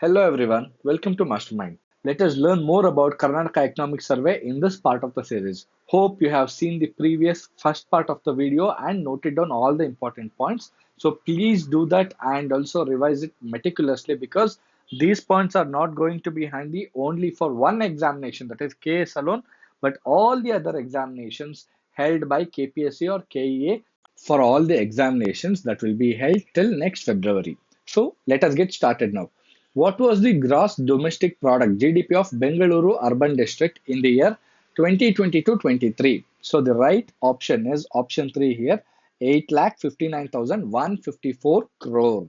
Hello everyone, welcome to Mastermind. Let us learn more about Karnataka Economic Survey in this part of the series. Hope you have seen the previous first part of the video and noted down all the important points. So please do that and also revise it meticulously because these points are not going to be handy only for one examination, that is KS alone, but all the other examinations held by KPSC or KEA for all the examinations that will be held till next February. So let us get started now. What was the gross domestic product (GDP) of Bengaluru urban district in the year 2022-23? So the right option is option 3 here, 8,59,154 crore.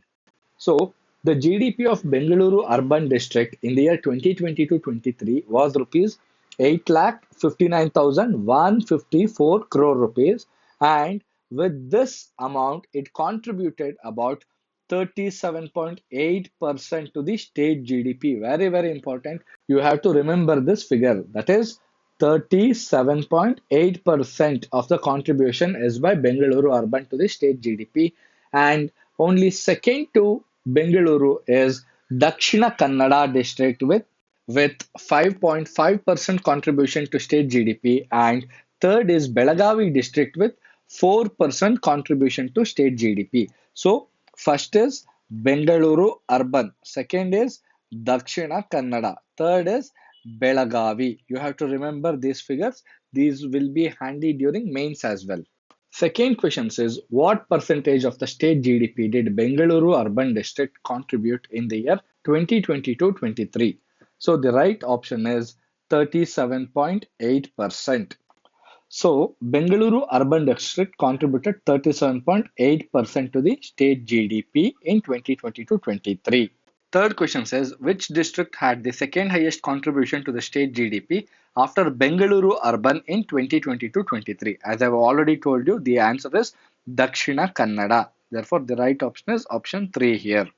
So the GDP of Bengaluru urban district in the year 2022-23 was rupees 8,59,154 crore rupees, and with this amount it contributed about 37.8% to the state GDP. Very, very important. You have to remember this figure. That is 37.8% of the contribution is by Bengaluru urban to the state GDP, and only second to Bengaluru is Dakshina Kannada district with 5.5% contribution to state GDP, and third is Belagavi district with 4% contribution to state GDP. So first is Bengaluru urban, second is Dakshina Kannada, third is Belagavi. You have to remember these figures. These will be handy during mains as well. Second question says, what percentage of the state GDP did Bengaluru urban district contribute in the year 2022-23? So the right option is 37.8%. So Bengaluru urban district contributed 37.8% to the state GDP in 2022-23. Third question says, which district had the second highest contribution to the state GDP after Bengaluru urban in 2022-23? As I've already told you, the answer is Dakshina Kannada. Therefore, the right option is option 3 here.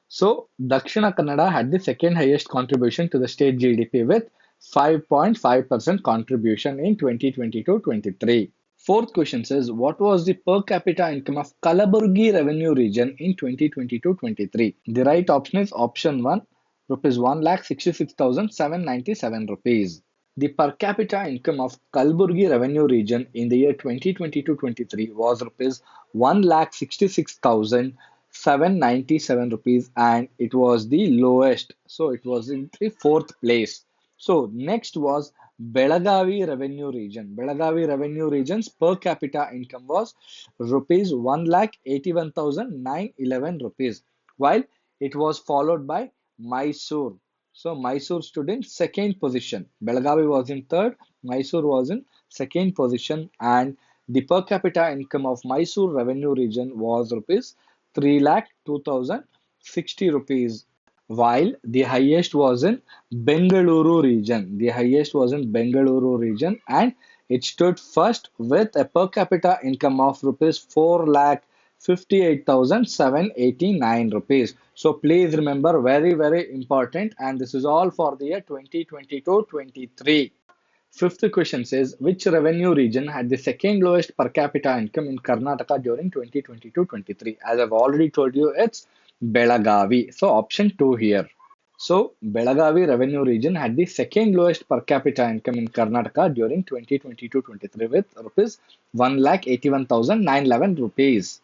So, Dakshina Kannada had the second highest contribution to the state GDP with 5.5% contribution in 2022-23. Fourth question says, what was the per capita income of Kalaburgi revenue region in 2022-23? The right option is option 1, rupees 1,66,797 rupees. The per capita income of Kalaburgi revenue region in the year 2022-23 was rupees 1,66,797 rupees, and it was the lowest. So it was in the fourth place. So next was Belagavi revenue region. Belagavi revenue region's per capita income was rupees 1,81,911 rupees, while it was followed by Mysore. So Mysore stood in second position. Belagavi was in third, Mysore was in second position, and the per capita income of Mysore revenue region was rupees 3,02,060 rupees, while the highest was in Bengaluru region. The highest was in Bengaluru region, and it stood first with a per capita income of rupees 4,58,789 rupees. So please remember, very, very important, and this is all for the year 2022-23. Fifth question says, which revenue region had the second lowest per capita income in Karnataka during 2022-23? As I've already told you, it's Belagavi. So option 2 here. So Belagavi revenue region had the second lowest per capita income in Karnataka during 2022-23 with rupees 1,81,911 rupees.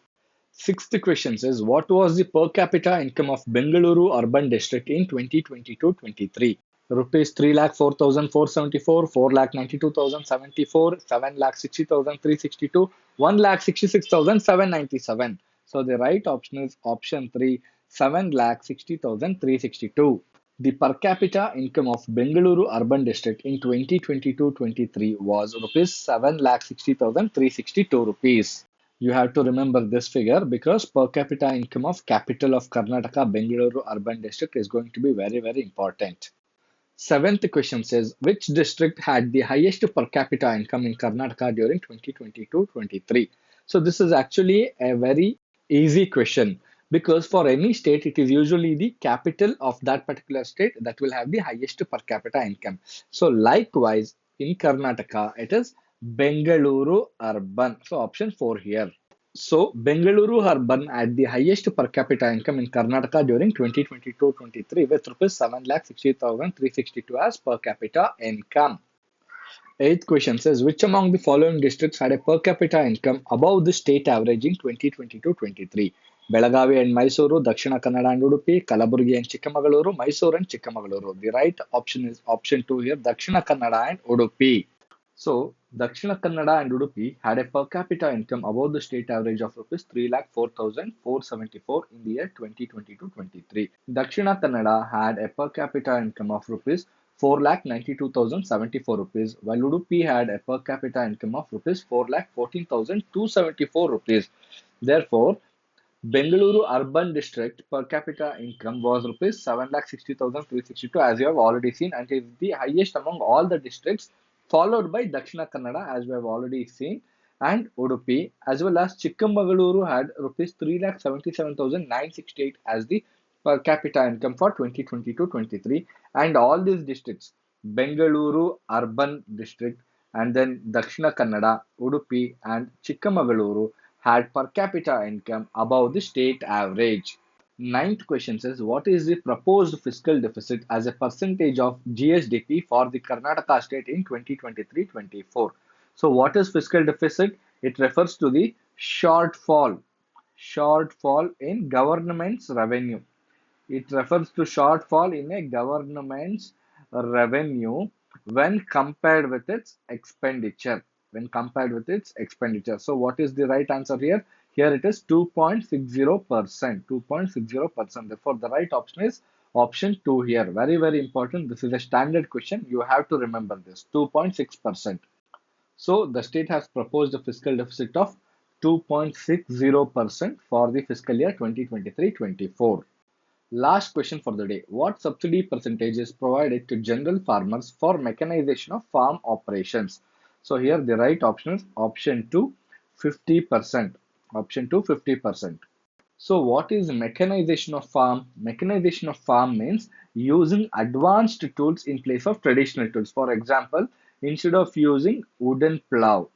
Sixth question says, what was the per capita income of Bengaluru urban district in 2022-23? Rupees 3,04,474, 4,92,074, 7,60,362, 1,66,797. So the right option is option 3, 7,60,362. The per capita income of Bengaluru urban district in 2022-23 was rupees 7,60,362 rupees. You have to remember this figure because per capita income of capital of Karnataka, Bengaluru urban district is going to be very, very important. Seventh question says, which district had the highest per capita income in Karnataka during 2022-23? So this is actually a very easy question because for any state, it is usually the capital of that particular state that will have the highest per capita income. So likewise, in Karnataka, it is Bengaluru urban. So option 4 here. So, Bengaluru urban had the highest per capita income in Karnataka during 2022-23 with rupees 7,60,362 as per capita income. Eighth question says, which among the following districts had a per capita income above the state average in 2022-23? Belagavi and Mysuru, Dakshina Kannada and Udupi, Kalaburgi and Chikmagaluru, Mysore and Chikmagaluru. The right option is option 2 here, Dakshina Kannada and Udupi. So, Dakshina Kannada and Udupi had a per capita income above the state average of rupees 3,04,474 in the year 2022-23. Dakshina Kannada had a per capita income of rupees 4,92,074 rupees, while Udupi had a per capita income of rupees 4,14,274 rupees. Therefore, Bengaluru urban district per capita income was rupees 7,60,362 as you have already seen, and is the highest among all the districts, followed by Dakshina Kannada as we have already seen, and Udupi, as well as Chikmagaluru had rupees 3,77,968 as the per capita income for 2022-23, and all these districts, Bengaluru urban district, and then Dakshina Kannada, Udupi, and Chikmagaluru had per capita income above the state average. Ninth question says, what is the proposed fiscal deficit as a percentage of GSDP for the Karnataka state in 2023-24? So what is fiscal deficit? It refers to the shortfall in government's revenue. It refers to shortfall in a government's revenue when compared with its expenditure. So what is the right answer here? Here it is 2.60%. 2.60%. Therefore, the right option is option 2 here. Very, very important. This is a standard question. You have to remember this. 2.6%. So the state has proposed a fiscal deficit of 2.60% for the fiscal year 2023-24. Last question for the day. What subsidy percentage is provided to general farmers for mechanization of farm operations? So here the right option is option 2, 50%. Option 2, 50%. So what is mechanization of farm? Mechanization of farm means using advanced tools in place of traditional tools. For example, instead of using wooden plow,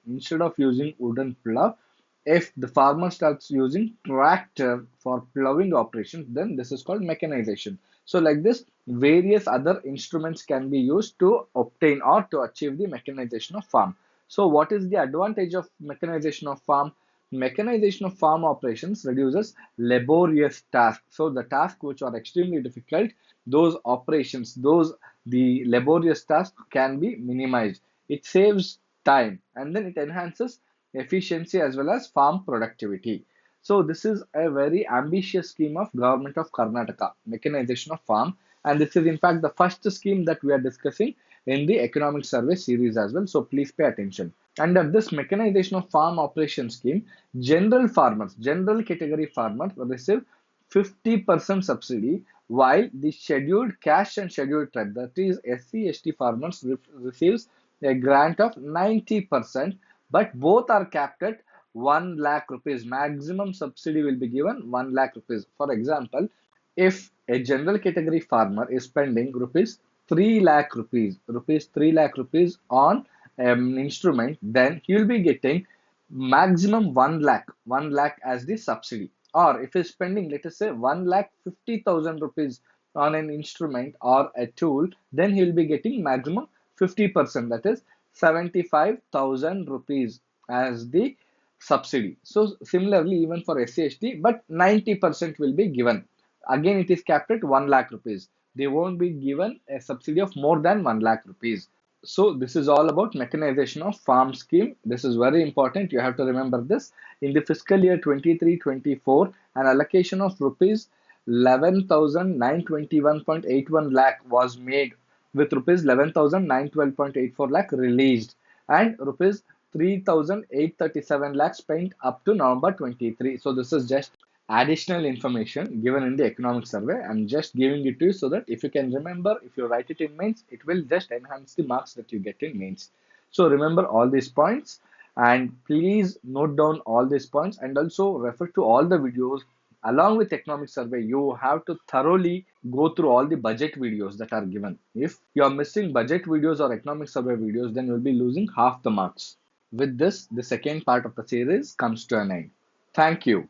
if the farmer starts using tractor for plowing operations, then this is called mechanization. So like this, various other instruments can be used to obtain or to achieve the mechanization of farm. So what is the advantage of mechanization of farm? Mechanization of farm operations reduces laborious tasks. So the tasks which are extremely difficult, the laborious tasks can be minimized. It saves time and then it enhances efficiency as well as farm productivity. So this is a very ambitious scheme of government of Karnataka, mechanization of farm, and this is in fact the first scheme that we are discussing in the economic survey series as well. So please pay attention. Under this mechanization of farm operation scheme, general category farmers receive 50% subsidy, while the scheduled caste and scheduled tribe, that is SC/ST farmers, receives a grant of 90%, but both are capped at 1 lakh rupees. Maximum subsidy will be given 1 lakh rupees. For example, if a general category farmer is spending rupees 3 lakh rupees on an instrument, then he will be getting maximum 1 lakh as the subsidy. Or if he's spending, let us say, 1 lakh 50,000 rupees on an instrument or a tool, then he will be getting maximum 50%, that is 75,000 rupees as the subsidy. So similarly, even for SC/ST, but 90% will be given. Again, it is capped at 1 lakh rupees. They won't be given a subsidy of more than 1 lakh rupees. So this is all about mechanization of farm scheme. This is very important. You have to remember this. In the fiscal year 23-24, an allocation of rupees 11,921.81 lakh was made, with rupees 11,912.84 lakh released, and rupees 3,837 lakh spent up to November 23. So this is just additional information given in the economic survey. I'm just giving it to you so that if you can remember, if you write it in mains, it will just enhance the marks that you get in mains. So remember all these points and please note down all these points and also refer to all the videos along with economic survey. You have to thoroughly go through all the budget videos that are given. If you are missing budget videos or economic survey videos, then you'll be losing half the marks. With this, the second part of the series comes to an end. Thank you.